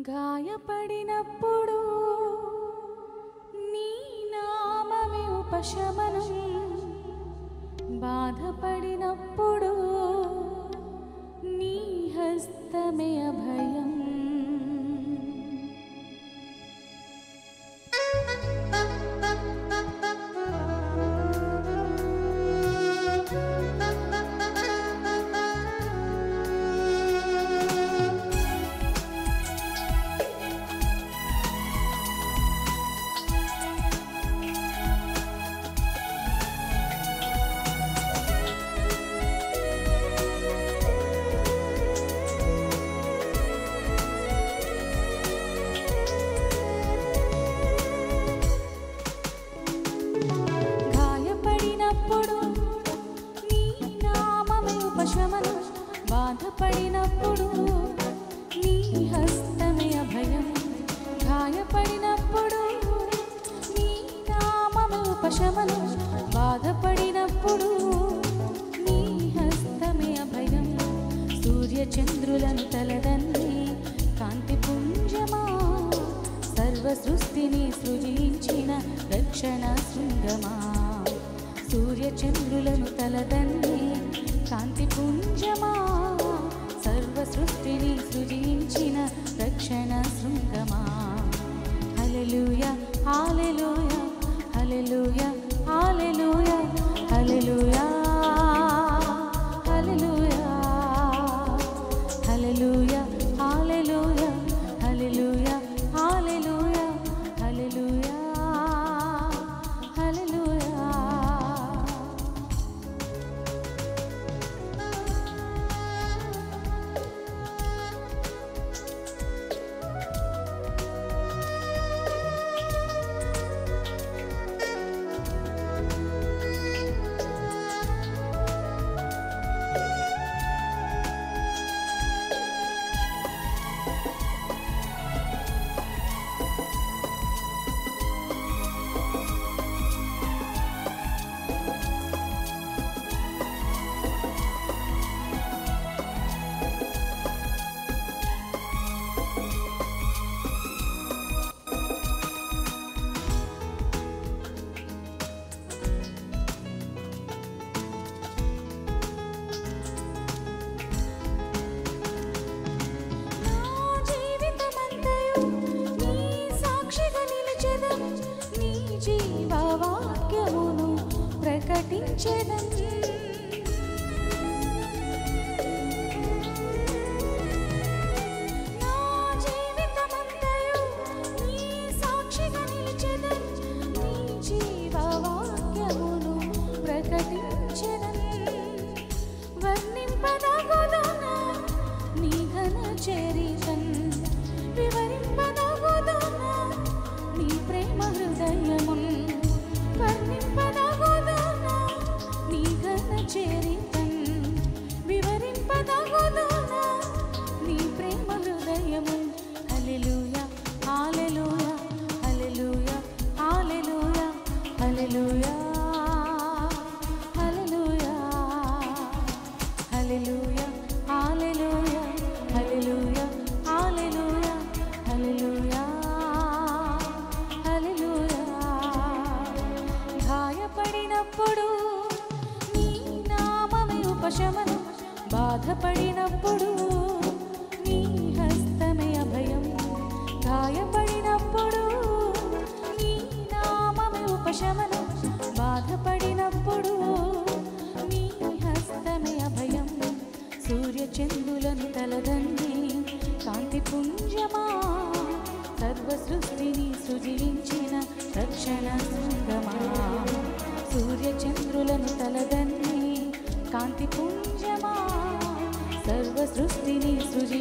గాయపడినప్పుడు నీ నామమే ఉపశమనం, బాధపడినప్పుడు నీ హస్తమే అభయం. బాధపడినప్పుడు నీ హస్తమే అభయం. గాయపడినప్పుడు నీ నామమే ఉపశమనం, బాధపడినప్పుడు నీ హస్తమే అభయం. సూర్య చంద్రులను తలదన్ని కాంతి పుంజమా, సర్వ సృష్టిని సృజించిన రక్షణ శృంగమా. సూర్య చంద్రులను తలదన్ని కాంతి పుంజమా, సర్వ సృష్టిని సృజించిన రక్షణ శృంగమా. హల్లెలూయా హల్లెలూయా హల్లెలూయా హల్లెలూయా హల్లెలూయా హల్లెలూయా హల్లెలూయా హల్లెలూయా హల్లెలూయా హల్లెలూయా హల్లెలూయా హల్లెలూయా. జీవవాక్యమును ప్రకటించెదం. నా జీవితమంతయు నీ సాక్షిగా నిలిచెదం. నీ జీవవాక్యమును ప్రకటించెదం. వర్ణింపదగుదునా నీ ఘన చరితం, వివరింపదగుదునా నీ ప్రేమ హృదయమున్. వర్ణింపదగుదునా నీ ఘన చరితం, వివరింపదగుదునా నీ ప్రేమ హృదయమున్. హల్లెలూయా హల్లెలూయా హల్లెలూయా హల్లెలూయా హల్లెలూయా హల్లెలూయా హల్లెలూయా హల్లెలూయా హల్లెలూయా హల్లెలూయా హల్లెలూయా హల్లెలూయా. గాయపడినప్పుడు నీ నామమే ఉపశమనం, బాధపడినప్పుడు నీ హస్తమే అభయం. గాయపడినప్పుడు నీ నామమే ఉపశమనం, బాధపడినప్పుడు నీ హస్తమే అభయం. సూర్య చంద్రులను తలదన్ని కాంతి పుంజమా, సర్వ సృష్టిని సృజించిన రక్షణ శృంగమా. సూర్య చంద్రులను తలదన్ని కాంతి పుంజమా, సర్వ సృష్టిని సృజి